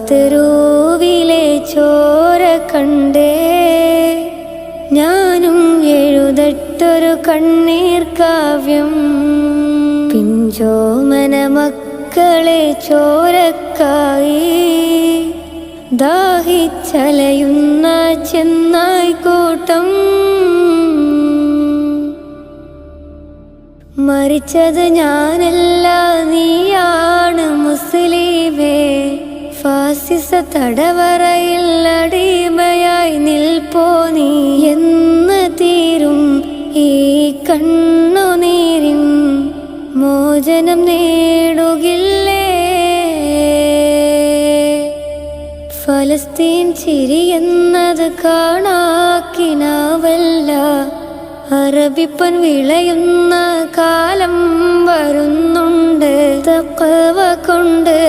തെരുവിലെ ചോര കണ്ടേ ഞാനും എഴുതട്ടൊരു കണ്ണീർ കാവ്യം. പിഞ്ചോമന മക്കളെ ചോരക്കായി ദാഹിച്ചലയുന്ന ചെന്നായ്ക്കൂട്ടം. മരിച്ചത് ഞാനല്ല നീയാണ് മുസ്ലിമേ. ഫാസിസ തടവറയിൽ അടിമയായി നിൽപ്പോ നീ എന്ന് തീരും ഈ കണ്ണുനീരിൻ മോചനം നേടുകില്ലേ. ഫലസ്തീൻ ചിരിയെന്നത് കാണാക്കിനാവല്ല. അറബിപ്പൻ വിളയുന്ന കാലം വരുന്നുണ്ട് തഖ്വ കൊണ്ട്.